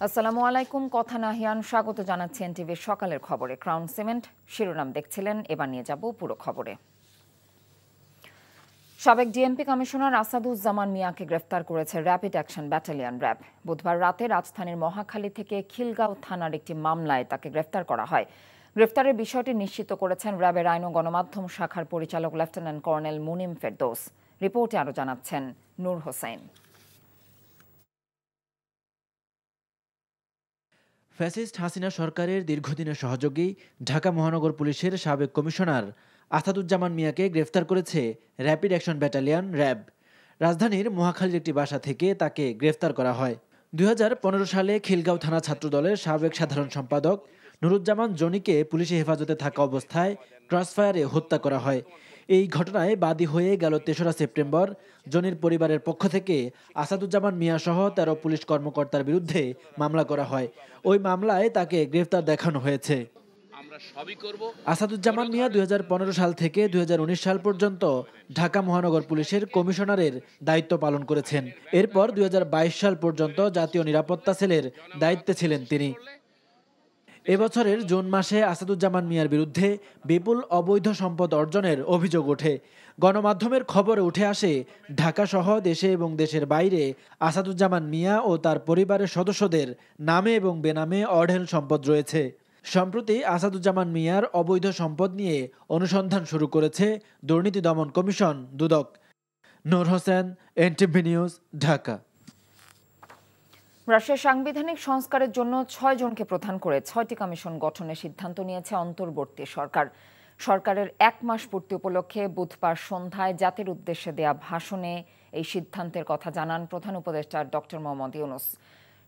আসসালামু আলাইকুম। কথা নাহিয়ান স্বাগত জানাচ্ছি এনটিভির সকালের খবরে। ক্রাউন সিমেন্ট শিরোনাম দেখছিলেন, এবার নিয়ে যাব পুরো খবরে। সাবেক ডিএমপি কমিশনার আসাদুজ্জামান মিয়াকে গ্রেফতার করেছে র্যাপিড অ্যাকশন ব্যাটালিয়ন র্যাব। বুধবার রাতে রাজধানীর মহাখালী থেকে খিলগাঁও থানার একটি মামলায় তাকে গ্রেফতার করা হয়। গ্রেফতারের বিষয়টি নিশ্চিত করেছেন র্যাবের আইন ও গণমাধ্যম শাখার পরিচালক লেফটেন্যান্ট কর্নেল মুনিম ফেরদৌস। রিপোর্টে আরও জানাচ্ছেন নূর হোসেন। ফ্যাসিস্ট হাসিনা সরকারের দীর্ঘদিনের সহযোগী ঢাকা মহানগর পুলিশের সাবেক কমিশনার আসাদুজ্জামান মিয়াকে গ্রেফতার করেছে র্যাপিড অ্যাকশন ব্যাটালিয়ন র্যাব। রাজধানীর মহাখালীর একটি বাসা থেকে তাকে গ্রেফতার করা হয়। 2015 সালে খিলগাঁও থানা ছাত্রদলের সাবেক সাধারণ সম্পাদক নুরুজ্জামান জনিকে পুলিশি হেফাজতে থাকা অবস্থায় ক্রসফায়ারে হত্যা করা হয়। এই ঘটনায় বাদী হয়ে গেল 3রা সেপ্টেম্বর জনির পরিবারের পক্ষ থেকে আসাদুজ্জামান মিয়া সহ 13 পুলিশ কর্মকর্তার বিরুদ্ধে মামলা করা হয়। ওই মামলায় তাকে গ্রেফতার দেখানো হয়েছে। আসাদুজ্জামান মিয়া 2015 সাল থেকে 2019 সাল পর্যন্ত ঢাকা মহানগর পুলিশের কমিশনারের দায়িত্ব পালন করেছেন। এরপর 2022 সাল পর্যন্ত জাতীয় নিরাপত্তা সেলের দায়িত্বে ছিলেন তিনি। এবছরের জুন মাসে আসাদুজ্জামান মিয়ার বিরুদ্ধে বিপুল অবৈধ সম্পদ অর্জনের অভিযোগ ওঠে। গণমাধ্যমের খবরে উঠে আসে ঢাকা সহ দেশে এবং দেশের বাইরে আসাদুজ্জামান মিয়া ও তার পরিবারের সদস্যদের নামে এবং বেনামে অঢেল সম্পদ রয়েছে। সম্প্রতি আসাদুজ্জামান মিয়ার অবৈধ সম্পদ নিয়ে অনুসন্ধান শুরু করেছে দুর্নীতি দমন কমিশন দুদক। নূর হোসেন, এনটিভি নিউজ, ঢাকা। রাশিয়ার সাংবিধানিক সংস্কারের জন্য 6 জনকে প্রধান করে 6টি কমিশন গঠনের সিদ্ধান্ত নিয়েছে অন্তর্বর্তী সরকার। সরকারের 1 মাস পূর্তি উপলক্ষে বুধবার সন্ধ্যায় জাতির উদ্দেশ্যে দেয়া ভাষণে এই সিদ্ধান্তের কথা জানান প্রধান উপদেষ্টা ডক্টর মোহাম্মদ ইউনূস।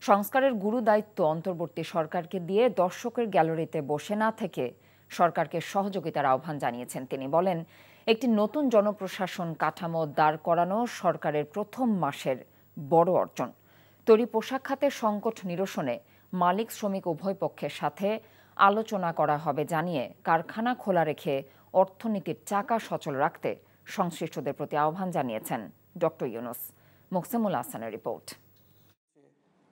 সংস্কারের গুরু দায়িত্ব অন্তর্বর্তী সরকারকে দিয়ে দর্শকের গ্যালারিতে বসে না থেকে সরকারকে সহযোগিতার আহ্বান জানিয়েছেন তিনি। বলেন, একটি নতুন জনপ্রশাসন কাঠামো দাঁড় করানো সরকারের প্রথম মাসের বড় অর্জন। তৈরি পোশাক খাতের সংকট নিরসনে মালিক শ্রমিক উভয় পক্ষের সাথে আলোচনা করা হবে জানিয়ে কারখানা খোলা রেখে অর্থনীতির চাকা সচল রাখতে সংশ্লিষ্টদের প্রতি আহ্বান জানিয়েছেন ডক্টর ইউনূস। মোকসেমুল হাসানের রিপোর্ট।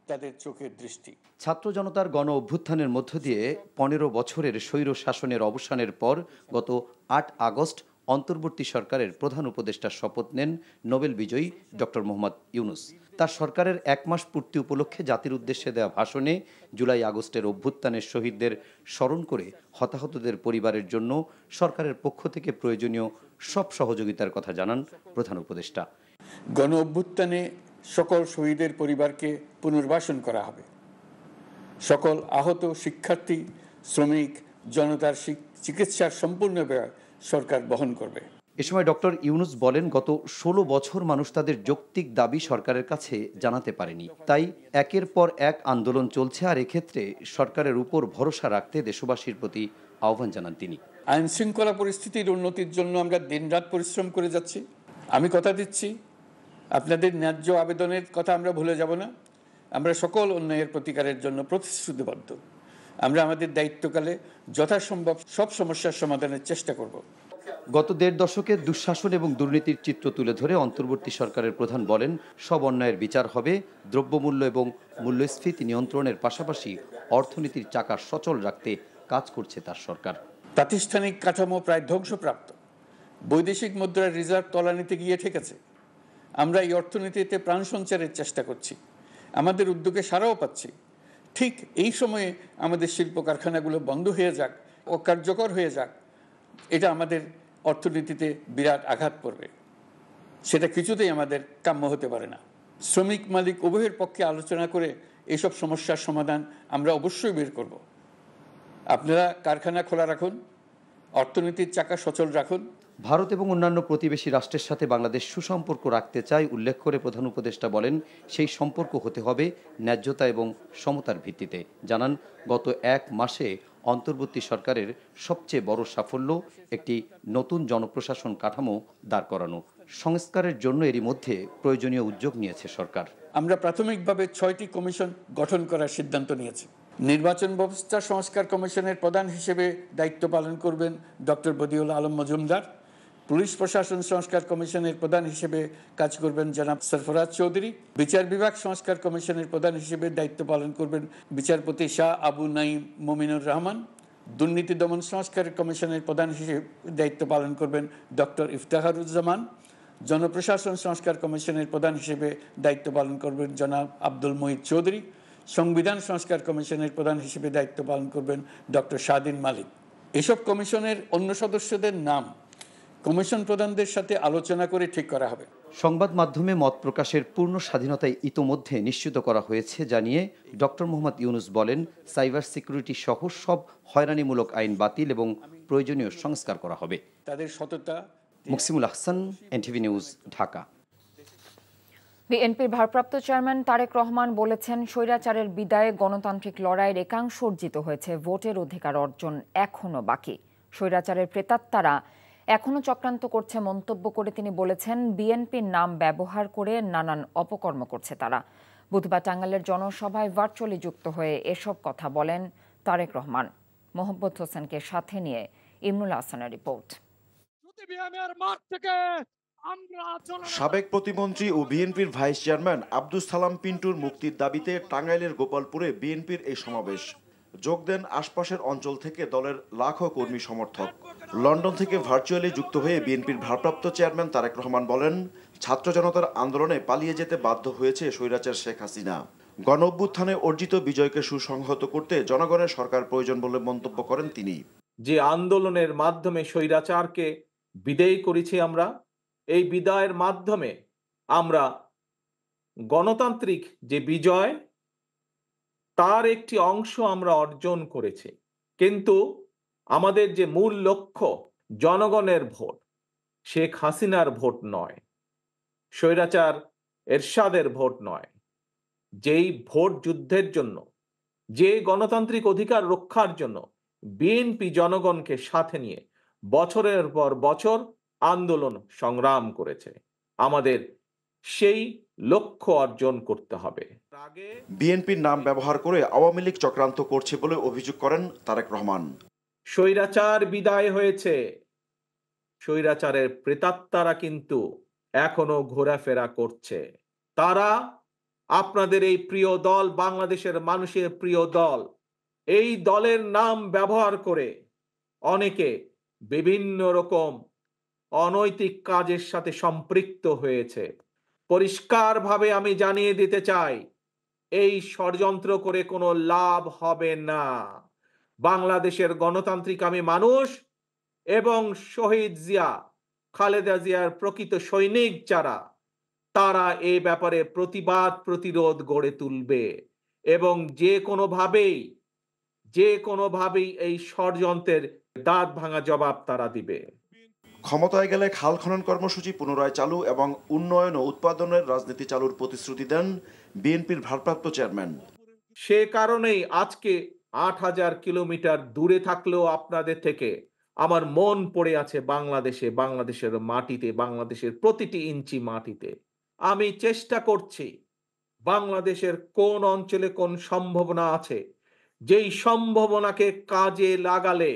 তাদের চোখের দৃষ্টি ছাত্র জনতার গণ অভ্যুত্থানের মধ্য দিয়ে 15 বছরের স্বৈর শাসনের অবসানের পর গত 8 আগস্ট অন্তর্বর্তী সরকারের প্রধান উপদেষ্টার শপথ নেন নোবেল বিজয়ী ডক্টর মোহাম্মদ ইউনূস। তার সরকারের 1 মাস পূর্তি উপলক্ষে জাতির উদ্দেশ্যে দেওয়া ভাষণে জুলাই আগস্টের অভ্যুত্থানের শহীদদের স্মরণ করে হতাহতদের পরিবারের জন্য সরকারের পক্ষ থেকে প্রয়োজনীয় সব সহযোগিতার কথা জানান প্রধান উপদেষ্টা। গণ অভ্যুত্থানে সকল শহীদের পরিবারকে পুনর্বাসন করা হবে। সকল আহত শিক্ষার্থী, শ্রমিক, জনতার চিকিৎসার সম্পূর্ণ ব্যয় সরকার বহন করবে। এ সময় ডক্টর ইউনূস বলেন, গত 16 বছর মানুষ তাদের যৌক্তিক দাবি সরকারের কাছে জানাতে পারেনি, তাই একের পর এক আন্দোলন চলছে। আর এক্ষেত্রে সরকারের উপর ভরসা রাখতে দেশবাসীর প্রতি আহ্বান জানান তিনি। আইন শৃঙ্খলা পরিস্থিতির উন্নতির জন্য আমরা দিনরাত পরিশ্রম করে যাচ্ছি। আমি কথা দিচ্ছি, আপনাদের ন্যায্য আবেদনের কথা আমরা ভুলে যাব না। আমরা সকল অন্যায়ের প্রতিকারের জন্য প্রতিশ্রুতিবদ্ধ। আমরা আমাদের দায়িত্বকালে যথাসম্ভব সব সমস্যার সমাধানের চেষ্টা করব। গত 1.5 দশকের দুঃশাসন এবং দুর্নীতির চিত্র তুলে ধরে অন্তর্বর্তী সরকারের প্রধান বলেন, সব অন্যায়ের বিচার হবে, দ্রব্যমূল্য এবং মূল্যস্ফীতি নিয়ন্ত্রণের পাশাপাশি অর্থনীতির চাকা সচল রাখতে কাজ করছে তার সরকার। প্রাতিষ্ঠানিক কাঠামো প্রায় ধ্বংসপ্রাপ্ত, বৈদেশিক মুদ্রার রিজার্ভ তলানিতে গিয়ে ঠেকেছে। আমরা এই অর্থনীতিতে প্রাণ সঞ্চারের চেষ্টা করছি, আমাদের উদ্যোগে সাড়াও পাচ্ছি। ঠিক এই সময়ে আমাদের শিল্প কারখানাগুলো বন্ধ হয়ে যাক, অকার্যকর হয়ে যাক, এটা আমাদের অর্থনীতিতে বিরাট আঘাত পড়বে। সেটা কিছুতেই আমাদের কাম্য হতে পারে না। শ্রমিক মালিক উভয়ের পক্ষে আলোচনা করে এইসব সমস্যার সমাধান আমরা অবশ্যই বের করব। আপনারা কারখানা খোলা রাখুন, অর্থনীতির চাকা সচল রাখুন। ভারত এবং অন্যান্য প্রতিবেশী রাষ্ট্রের সাথে বাংলাদেশ সুসম্পর্ক রাখতে চায় উল্লেখ করে প্রধান উপদেষ্টা বলেন, সেই সম্পর্ক হতে হবে ন্যায্যতা এবং সমতার ভিত্তিতে। জানান, গত 1 মাসে অন্তর্বর্তী সরকারের সবচেয়ে বড় সাফল্য একটি নতুন জনপ্রশাসন কাঠামো দাঁড় করানো। সংস্কারের জন্য এরই মধ্যে প্রয়োজনীয় উদ্যোগ নিয়েছে সরকার। আমরা প্রাথমিকভাবে 6টি কমিশন গঠন করার সিদ্ধান্ত নিয়েছি। নির্বাচন ব্যবস্থা সংস্কার কমিশনের প্রধান হিসেবে দায়িত্ব পালন করবেন ডক্টর বদিউল আলম মজুমদার। পুলিশ প্রশাসন সংস্কার কমিশনের প্রধান হিসেবে কাজ করবেন জনাব সরফরাজ চৌধুরী। বিচার বিভাগ সংস্কার কমিশনের প্রধান হিসেবে দায়িত্ব পালন করবেন বিচারপতি শাহ আবু নাঈম মুমিনুর রহমান। দুর্নীতি দমন সংস্কার কমিশনের প্রধান হিসেবে দায়িত্ব পালন করবেন ডক্টর ইফতেখারুজ্জামান। জনপ্রশাসন সংস্কার কমিশনের প্রধান হিসেবে দায়িত্ব পালন করবেন জনাব আব্দুল মুহিত চৌধুরী। সংবিধান সংস্কার কমিশনের প্রধান হিসেবে দায়িত্ব পালন করবেন ডক্টর শাহদিন মালিক। এসব কমিশনের অন্য সদস্যদের নাম কমিশন প্রধানদের সাথে আলোচনা করে ঠিক করা হবে। সংবাদ মাধ্যমে মত প্রকাশের পূর্ণ স্বাধীনতায় ইতোমধ্যে নিশ্চিত করা হয়েছে জানিয়ে ডক্টর মোহাম্মদ ইউনুস বলেন, সাইবার সিকিউরিটি সহ সব হয়রানিমূলক আইন বাতিল এবং প্রয়োজনীয় সংস্কার করা হবে। তাদের সততা। Muksimul Ahsan, NTV news, Dhaka. বিএনপির ভারপ্রাপ্ত চেয়ারম্যান তারেক রহমান বলেছেন, স্বৈরাচারের বিদায়ে গণতান্ত্রিক লড়াইয়ের একাংশ অর্জিত হয়েছে, ভোটের অধিকার অর্জন এখনো বাকি। স্বৈরাচারের প্রেতাত্মারা এখনো চক্রান্ত করছে মন্তব্য করে তিনি বলেছেন, বিএনপির নাম ব্যবহার করে নানান অপকর্ম করছে তারা। বুধবার টাঙ্গাইলের জনসভায় ভার্চুয়ালি যুক্ত হয়ে এসব কথা বলেন তারেক রহমান। মোহাম্মদ হোসেনকে সাথে নিয়ে ইমরুল হাসানের রিপোর্ট। সাবেক প্রতিমন্ত্রী ও বিএনপির ভাইস চেয়ারম্যান আব্দুস সালাম পিন্টুর মুক্তির দাবিতে টাঙ্গাইলের গোপালপুরে বিএনপির এই সমাবেশ। যোগ দেন আশপাশের অঞ্চল থেকে দলের লাখো কর্মী সমর্থক। লন্ডন থেকে ভার্চুয়ালি যুক্ত হয়ে বিএনপির ভারপ্রাপ্ত চেয়ারম্যান তারেক রহমান বলেন, ছাত্র জনতার আন্দোলনে পালিয়ে যেতে বাধ্য হয়েছে স্বৈরাচার শেখ হাসিনা। গণ অভ্যুত্থানে অর্জিত বিজয়কে সুসংহত করতে জনগণের সরকার প্রয়োজন বলে মন্তব্য করেন তিনি। যে আন্দোলনের মাধ্যমে স্বৈরাচারকে বিদায় করেছি আমরা, এই বিদায়ের মাধ্যমে আমরা গণতান্ত্রিক যে বিজয় তার একটি অংশ আমরা অর্জন করেছি। কিন্তু আমাদের যে মূল লক্ষ্য জনগণের ভোট, শেখ হাসিনার ভোট নয়, স্বৈরাচার এরশাদের ভোট নয়। যেই ভোট যুদ্ধের জন্য, যে গণতান্ত্রিক অধিকার রক্ষার জন্য বিএনপি জনগণকে সাথে নিয়ে বছরের পর বছর আন্দোলন সংগ্রাম করেছে, আমাদের সেই লক্ষ্য অর্জন করতে হবে। বিএনপির নাম ব্যবহার করে আওয়ামী লীগ চক্রান্ত করছে বলে অভিযোগ করেন তারেক রহমান। স্বৈরাচার বিদায় হয়েছে, স্বৈরাচারের প্রেতাত্মারা কিন্তু এখনো ঘোরাফেরা করছে। তারা আপনাদের এই প্রিয় দল, বাংলাদেশের মানুষের প্রিয় দল, এই দলের নাম ব্যবহার করে অনেকে বিভিন্ন রকম অনৈতিক কাজের সাথে সম্পৃক্ত হয়েছে। পরিষ্কারভাবে আমি জানিয়ে দিতে চাই, এই ষড়যন্ত্র করে কোনো লাভ হবে না। বাংলাদেশের গণতান্ত্রিক আমি মানুষ এবং শহীদ জিয়া, খালেদা জিয়ার প্রকৃত সৈনিক যারা, তারা এই ব্যাপারে প্রতিবাদ প্রতিরোধ গড়ে তুলবে এবং যে কোনোভাবেই এই ষড়যন্ত্রের দাঁত ভাঙা জবাব তারা দিবে। ক্ষমতায় গেলে খাল খনন কর্মসূচি পুনরায় চালু এবং উন্নয়ন ও উৎপাদনের রাজনীতি চালুর প্রতিশ্রুতি দেন বিএনপির ভারপ্রাপ্ত চেয়ারম্যান। সে কারণেই আজকে ৮,০০০ কিলোমিটার দূরে থাকলেও আপনাদের থেকে আমার মন পড়ে আছে বাংলাদেশে, বাংলাদেশের মাটিতে, বাংলাদেশের প্রতিটি ইঞ্চি মাটিতে। আমি চেষ্টা করছি বাংলাদেশের কোন অঞ্চলে কোন সম্ভাবনা আছে, যেই সম্ভাবনাকে কাজে লাগালে,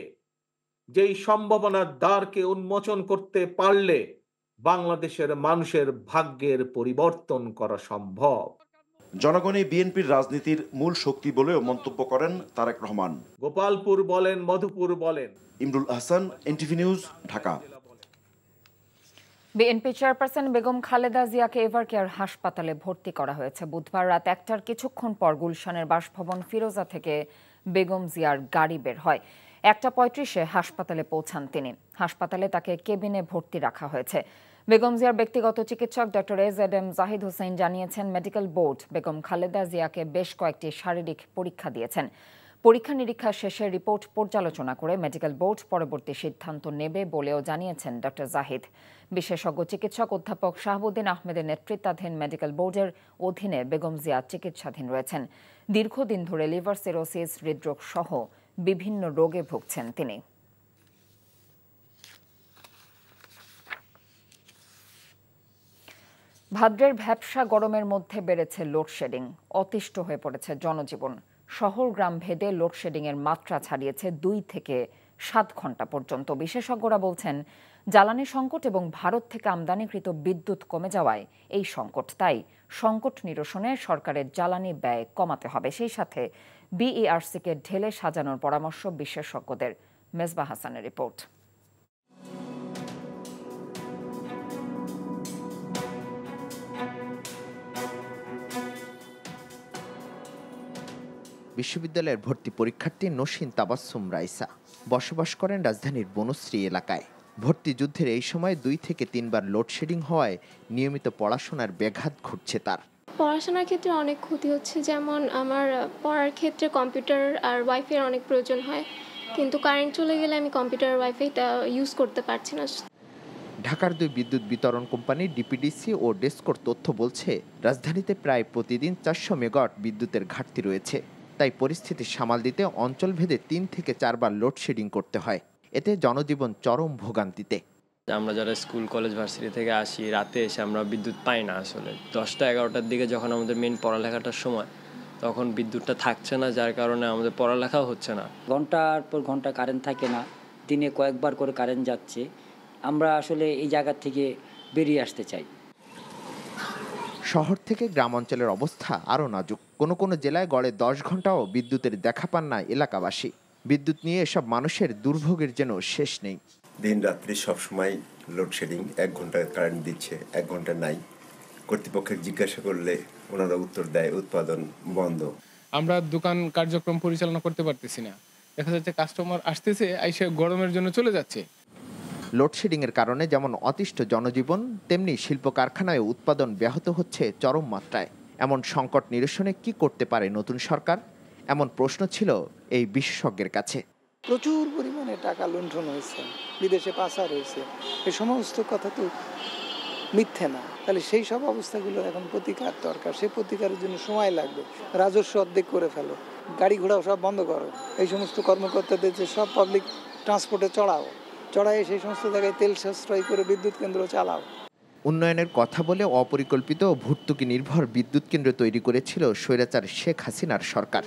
যেই সম্ভাবনার দ্বারকে উন্মোচন করতে পারলে বাংলাদেশের মানুষের ভাগ্যের পরিবর্তন করা সম্ভব। জনগণই বিএনপির রাজনীতির মূল শক্তি বলেও মন্তব্য করেন তারেক রহমান। গোপালপুর বলেন, মধুপুর বলেন। Imrul Hasan, NTV news, Dhaka. BNP chairperson Begum Khaleda জিয়াকে এভারকেয়ার হাসপাতালে ভর্তি করা হয়েছে। বুধবার রাত ১টার কিছুক্ষণ পর গুলশানের বাসভবন ফিরোজা থেকে বেগম জিয়ার গাড়ি বের হয়। ১টা৩৫-এ হাসপাতালে পৌঁছান তিনি। হাসপাতালে তাকে কেবিনে ভর্তি রাখা হয়েছে। বেগম জিয়ার ব্যক্তিগত চিকিৎসক ডক্টর AZM জাহিদ হোসেন জানিয়েছেন, মেডিকেল বোর্ড বেগম খালেদা জিয়াকে বেশ কয়েকটি শারীরিক পরীক্ষা দিয়েছেন। পরীক্ষা নিরীক্ষা শেষে রিপোর্ট পর্যালোচনা করে মেডিকেল বোর্ড পরবর্তী সিদ্ধান্ত নেবে বলেও জানিয়েছেন ডক্টর জাহিদ। বিশেষজ্ঞ চিকিৎসক অধ্যাপক শাহাবুদ্দিন আহমেদের নেতৃত্বাধীন মেডিকেল বোর্ডের অধীনে বেগম জিয়া চিকিৎসাধীন রয়েছেন। দীর্ঘদিন ধরে লিভার সিরোসিস, হৃদরোগ সহ বিভিন্ন রোগে ভুগছেন তিনি। ভাদ্রের ভ্যাপসা গরমের মধ্যে বেড়েছে লোডশেডিং। অতিষ্ঠ হয়ে পড়েছে জনজীবন। শহর গ্রাম ভেদে লোডশেডিংয়ের মাত্রা ছাড়িয়েছে 2 থেকে 7 ঘন্টা পর্যন্ত। বিশেষজ্ঞরা বলছেন, জ্বালানি সংকট এবং ভারত থেকে আমদানিকৃত বিদ্যুৎ কমে যাওয়ায় এই সংকট। তাই সংকট নিরসনে সরকারের জ্বালানি ব্যয় কমাতে হবে। সেই সাথে বিইআরসিকে ঢেলে সাজানোর পরামর্শ বিশেষজ্ঞদের। মেজবাহ হাসানের রিপোর্ট। বিশ্ববিদ্যালয়ের ভর্তি পরীক্ষার্থী নসীন তাবাসসুম রাইসা বসবাস করেন রাজধানীর বনশ্রী এলাকায়। ভর্তি যুদ্ধের এই সময় 2 থেকে 3 বার লোডশেডিং হওয়ায় নিয়মিত পড়াশোনার ব্যাঘাত ঘটছে তার। পড়াশোনার ক্ষেত্রে অনেক ক্ষতি হচ্ছে, যেমন আমার পড়ার ক্ষেত্রে কম্পিউটার আর ওয়াইফাই অনেক প্রয়োজন হয়, কিন্তু কারেন্ট চলে গেলে আমি কম্পিউটার আর ওয়াইফাইটা ইউজ করতে পারছি না। ঢাকার 2 বিদ্যুৎ বিতরণ কোম্পানি ডিপিডিসি ও ডেসকোর তথ্য বলছে, রাজধানীতে প্রায় প্রতিদিন 400 মেগাওয়াট বিদ্যুতের ঘাটতি রয়েছে। তাই পরিস্থিতি সামাল দিতে অঞ্চলভেদে 3 থেকে 4 বার লোডশেডিং করতে হয়। এতে জনজীবন চরম ভোগান্তিতে। আমরা যারা স্কুল কলেজ ভার্সিটি থেকে আসি, রাতে এসে আমরা বিদ্যুৎ পাই না। আসলে 10টা-11টার দিকে যখন আমাদের মেন পড়ালেখাটার সময়, তখন বিদ্যুৎটা থাকছে না, যার কারণে আমাদের পড়ালেখাও হচ্ছে না। ঘন্টার পর ঘন্টা কারেন্ট থাকে না, দিনে কয়েকবার করে কারেন্ট যাচ্ছে। আমরা আসলে এই জায়গা থেকে বেরিয়ে আসতে চাই। শহর থেকে গ্রাম অঞ্চলের অবস্থা আরও নাজুক। কোনো কোনো জেলায় গড়ে 10 ঘন্টাও বিদ্যুতের দেখা পান না এলাকাবাসী। বিদ্যুৎ নিয়ে এসব মানুষের দুর্ভোগের যেন শেষ নেই। দিন রাত্রি সবসময় লোডশেডিং, 1 ঘন্টা কারেন্ট দিচ্ছে, 1 ঘন্টা নাই। কর্তৃপক্ষের জিজ্ঞাসা করলে ওনারা উত্তর দেয় উৎপাদন বন্ধ। আমরা দোকান কার্যক্রম পরিচালনা করতে পারতেছি না। দেখা যাচ্ছে কাস্টমার আসতেছে, আইসে গরমের জন্য চলে যাচ্ছে। লোডশেডিংয়ের কারণে যেমন অতিষ্ঠ জনজীবন, তেমনি শিল্প কারখানায় উৎপাদন ব্যাহত হচ্ছে চরম মাত্রায়। এমন সংকট নিরসনে কি করতে পারে নতুন সরকার? এমন প্রশ্ন ছিল এই বিশেষজ্ঞের কাছে। প্রচুর পরিমাণে টাকা লুণ্ঠন হয়েছে, বিদেশে পাচার হয়েছে, এই সমস্ত কথা তো মিথ্যে না। তাহলে সেই সব অবস্থাগুলো এখন প্রতিকার দরকার। সেই প্রতিকারের জন্য সময় লাগবে। রাজস্ব অর্ধেক করে ফেলো, গাড়ি ঘোড়া সব বন্ধ করো, এই সমস্ত কর্মকর্তাদের যে সব পাবলিক ট্রান্সপোর্টে চড়ায় সেই সমস্ত জায়গায় তেল সাশ্রয় করে বিদ্যুৎ কেন্দ্র চালাও। উন্নয়নের কথা বলে অপরিকল্পিত ভর্তুকি নির্ভর বিদ্যুৎ কেন্দ্র তৈরি করেছিল স্বৈরাচার শেখ হাসিনার সরকার।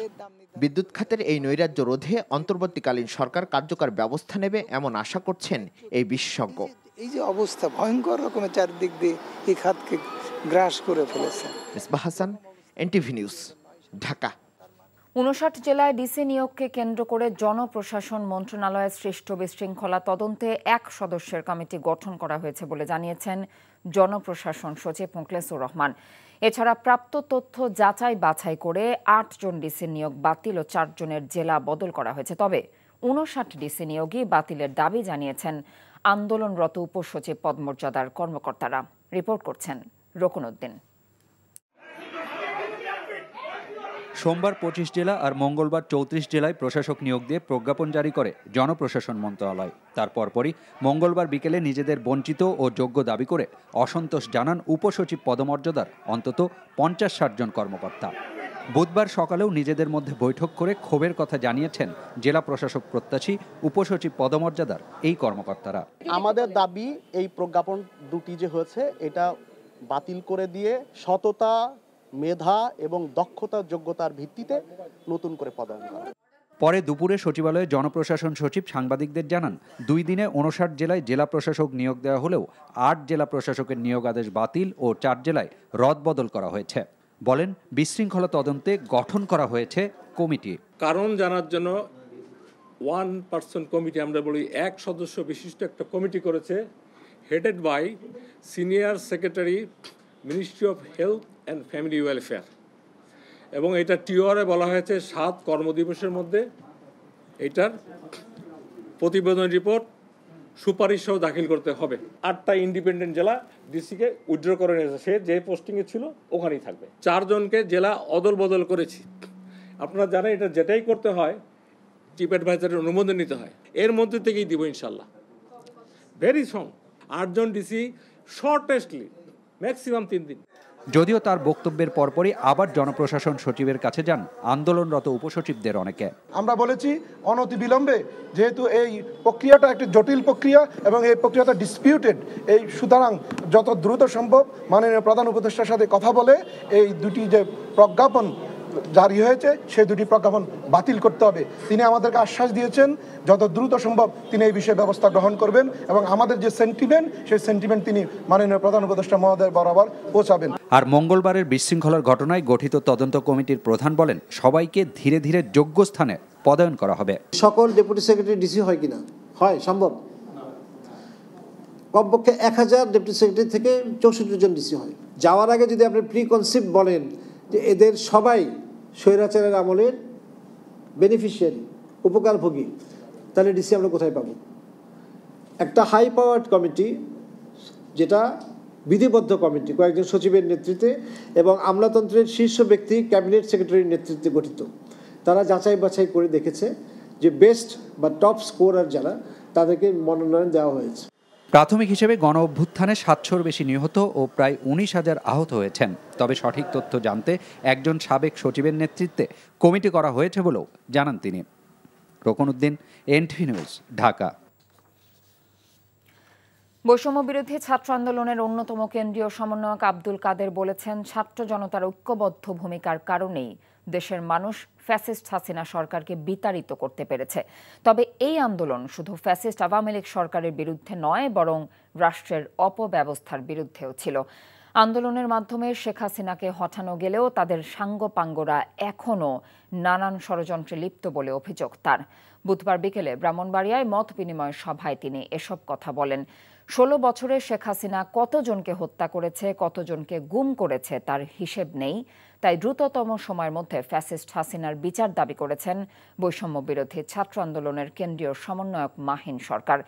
বিদ্যুৎ খাতের এই নৈরাজ্য রোধে অন্তর্বর্তীকালীন সরকার কার্যকর ব্যবস্থা নেবে এমন আশা করছেন এই বিশেষজ্ঞ। এই যে অবস্থা ভয়ঙ্কর রকমের চারদিক দিয়ে এই খাতকে গ্রাস করে ফেলেছে। Mezbah Hasan, NTV news, Dhaka. 59 জেলায় ডিসি নিয়োগকে কেন্দ্র করে জনপ্রশাসন মন্ত্রণালয়ের সৃষ্ট বিশৃঙ্খলা তদন্তে 1 সদস্যের কমিটি গঠন করা হয়েছে বলে জানিয়েছেন জনপ্রশাসন সচিব মোখলেসুর রহমান। এছাড়া প্রাপ্ত তথ্য যাচাই বাছাই করে 8 জন ডিসি নিয়োগ বাতিল ও 4 জনের জেলা বদল করা হয়েছে। তবে 59 ডিসি নিয়োগই বাতিলের দাবি জানিয়েছেন আন্দোলনরত উপসচিব পদমর্যাদার কর্মকর্তারা। রিপোর্ট করছেন রোকনউদ্দিন। সোমবার 25 জেলা আর মঙ্গলবার 34 জেলায় প্রশাসক নিয়োগ দিয়ে প্রজ্ঞাপন জারি করে জনপ্রশাসন মন্ত্রণালয়। তার পরপরই মঙ্গলবার বিকেলে নিজেদের বঞ্চিত ও যোগ্য দাবি করে অসন্তোষ জানান উপসচিব পদমর্যাদার অন্তত 50-60 জন কর্মকর্তা। বুধবার সকালেও নিজেদের মধ্যে বৈঠক করে ক্ষোভের কথা জানিয়েছেন জেলা প্রশাসক প্রত্যাশী উপসচিব পদমর্যাদার এই কর্মকর্তারা। আমাদের দাবি এই প্রজ্ঞাপন দুটি যে হয়েছে এটা বাতিল করে দিয়ে সততা, মেধা এবং দক্ষতা যোগ্যতার ভিত্তিতে নতুন করে পদায়ন করা। পরে দুপুরে সচিবালয়ে জনপ্রশাসন সচিব সাংবাদিকদের জানান 2 দিনে 59 জেলায় জেলা প্রশাসক নিয়োগ দেওয়া হলেও 8 জেলা প্রশাসকের নিয়োগ আদেশ বাতিল ও 4 জেলায় রদবদল করা হয়েছে। বলেন, বিশৃঙ্খলা তদন্তে গঠন করা হয়েছে কমিটি। কারণ জানার জন্য 1 পারসন কমিটি, আমরা বলি 1 সদস্য বিশিষ্ট একটা কমিটি করেছে, headed by senior secretary ministry of health and family welfare. এবং এটা টিওআরে বলা হয়েছে 7 কর্মদিবসের মধ্যে এটার প্রতিবেদন রিপোর্ট সুপারিশ সহ দাখিল করতে হবে। 8টা ইন্ডিপেন্ডেন্ট জেলা ডিসিকে উইথড্র করে নিয়েছে, সে যে পোস্টিংয়ে ছিল ওখানেই থাকবে। 4 জনকে জেলা অদল বদল করেছি। আপনারা জানেন এটা যেটাই করতে হয় চিফ অ্যাডভাইজারের অনুমোদন নিতে হয়, এর মধ্যে থেকেই দিব ইনশাল্লাহ। Very strong. 8 জন ডিসি শর্টেস্টলি ম্যাক্সিমাম 3 দিন। যদিও তার বক্তব্যের পরপরই আবার জনপ্রশাসন সচিবের কাছে যান আন্দোলনরত উপসচিবদের অনেকে। আমরা বলেছি অনতিবিলম্বে, যেহেতু এই প্রক্রিয়াটা একটি জটিল প্রক্রিয়া এবং এই প্রক্রিয়াটা ডিসপিউটেড, এই সুতরাং যত দ্রুত সম্ভব মাননীয় প্রধান উপদেষ্টার সাথে কথা বলে এই দুটি যে প্রজ্ঞাপন জারি হয়েছে সেই দুটি প্রজ্ঞাপন বাতিল করতে হবে। তিনি আমাদেরকে আশ্বাস দিয়েছেন যত দ্রুত সম্ভব তিনি এই বিষয়ে ব্যবস্থা গ্রহণ করবেন এবং আমাদের যে সেন্টিমেন্ট সেই সেন্টিমেন্ট তিনি মাননীয় প্রধান উপদেষ্টা মহোদয় বরাবর পৌঁছাবেন। আর মঙ্গলবারের বিশৃঙ্খলার ঘটনায় গঠিত তদন্ত কমিটির প্রধান বলেন, সবাইকে ধীরে ধীরে যোগ্য স্থানে পদায়ন করা হবে। সকল ডেপুটি সেক্রেটারি ডিসি হয় কিনা? হয়, সম্ভব। কমপক্ষে 1000 ডেপুটি সেক্রেটারি থেকে 64 জন ডিসি হয়। যাওয়ার আগে যদি আপনি প্রি কনসেপ্ট বলেন যে এদের সবাই স্বৈরাচারের আমলের বেনিফিশিয়ারি, উপকারভোগী, তাহলে ডিসি আমরা কোথায় পাবো? একটা হাই পাওয়ার্ড কমিটি, যেটা বিধিবদ্ধ কমিটি, কয়েকজন সচিবের নেতৃত্বে এবং আমলাতন্ত্রের শীর্ষ ব্যক্তি ক্যাবিনেট সেক্রেটারির নেতৃত্বে গঠিত, তারা যাচাই বাছাই করে দেখেছে যে বেস্ট বা টপ স্কোরার যারা, তাদেরকে মনোনয়ন দেওয়া হয়েছে। প্রাথমিক হিসেবে গণ অভ্যুত্থানে 700-র বেশি নিহত ও প্রায় 19,000 আহত হয়েছেন। তবে সঠিক তথ্য জানতে একজন সাবেক সচিবের নেতৃত্বে কমিটি করা হয়েছে বলেও জানান তিনি। রকনউদ্দিন, এনটিভি নিউজ, ঢাকা। বৈষম্য বিরোধী ছাত্র আন্দোলনের অন্যতম কেন্দ্রীয় সমন্বয়ক আব্দুল কাদের বলেছেন, ছাত্র জনতার ঐক্যবদ্ধ ভূমিকার কারণেই দেশের মানুষ ফ্যাসিস্ট হাসিনা সরকারকে বিতাড়িত করতে পেরেছে। তবে এই আন্দোলন শুধু ফ্যাসিস্ট আওয়ামী লীগ সরকারের বিরুদ্ধে নয়, বরং রাষ্ট্রের অপব্যবস্থার বিরুদ্ধেও ছিল। আন্দোলনের মাধ্যমে শেখ হাসিনাকে হটানো গেলেও তাদের সাঙ্গপাঙ্গরা এখনও নানান ষড়যন্ত্রে লিপ্ত বলে অভিযোগ তার। বুধবার বিকেলে ব্রাহ্মণবাড়িয়ায় মত বিনিময় সভায় তিনি এসব কথা বলেন। 16 বছরে শেখ হাসিনা কতজনকে হত্যা করেছে, কতজনকে গুম করেছে তার হিসেব নেই। তাই দ্রুততম সময়ের মধ্যে ফ্যাসিস্ট হাসিনার বিচার দাবি করেছেন বৈষম্য বিরোধী ছাত্র আন্দোলনের কেন্দ্রীয় সমন্বয়ক মাহিন সরকার।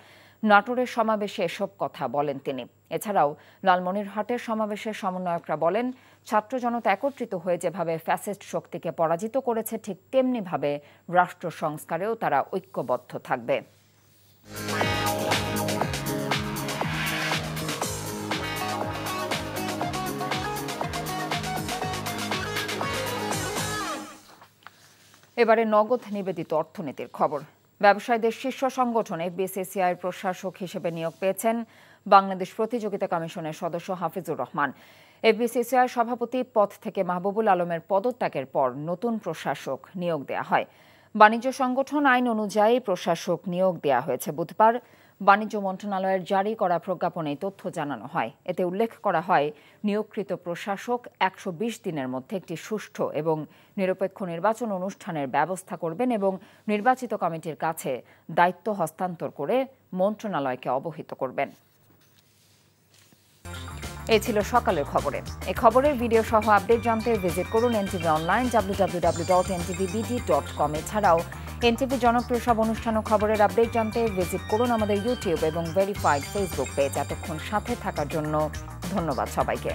নাটোরের সমাবেশে এসব কথা বলেন তিনি। এছাড়াও লালমনিরহাটের সমাবেশে সমন্বয়করা বলেন, ছাত্র জনতা একত্রিত হয়ে যেভাবে ফ্যাসিস্ট শক্তিকে পরাজিত করেছে, ঠিক তেমনিভাবে রাষ্ট্র সংস্কারেও তারা ঐক্যবদ্ধ থাকবে। এবারে নগদ নিবেদিত অর্থনীতির খবর। ব্যবসায়ীদের শীর্ষ সংগঠন এফবিসিসিআইয়ের প্রশাসক হিসেবে নিয়োগ পেয়েছেন বাংলাদেশ প্রতিযোগিতা কমিশনের সদস্য হাফিজুর রহমান। এফবিসিসিআইয়ের সভাপতি পদ থেকে মাহবুবুল আলমের পদত্যাগের পর নতুন প্রশাসক নিয়োগ দেয়া হয়। বাণিজ্য সংগঠন আইন অনুযায়ী প্রশাসক নিয়োগ দেয়া হয়েছে। বুধবার বাণিজ্য মন্ত্রণালয়ের জারি করা প্রজ্ঞাপনে তথ্য জানানো হয়। এতে উল্লেখ করা হয়, নিয়োগকৃত প্রশাসক 120 দিনের মধ্যে একটি সুষ্ঠু এবং নিরপেক্ষ নির্বাচন অনুষ্ঠানের ব্যবস্থা করবেন এবং নির্বাচিত কমিটির কাছে দায়িত্ব হস্তান্তর করে মন্ত্রণালয়কে অবহিত করবেন। এই ছিল সকালের খবরে। এই খবরের ভিডিও সহ আপডেট জানতে ভিজিট করুন এনটিভি অনলাইন www.ntvbd.com। এছাড়াও এনটিভি জনপ্রিয় সব অনুষ্ঠান ও খবরের আপডেট জানতে ভিজিট করুন আমাদের ইউটিউব এবং ভেরিফাইড ফেসবুক পেজ। এতক্ষণ সাথে থাকার জন্য ধন্যবাদ সবাইকে।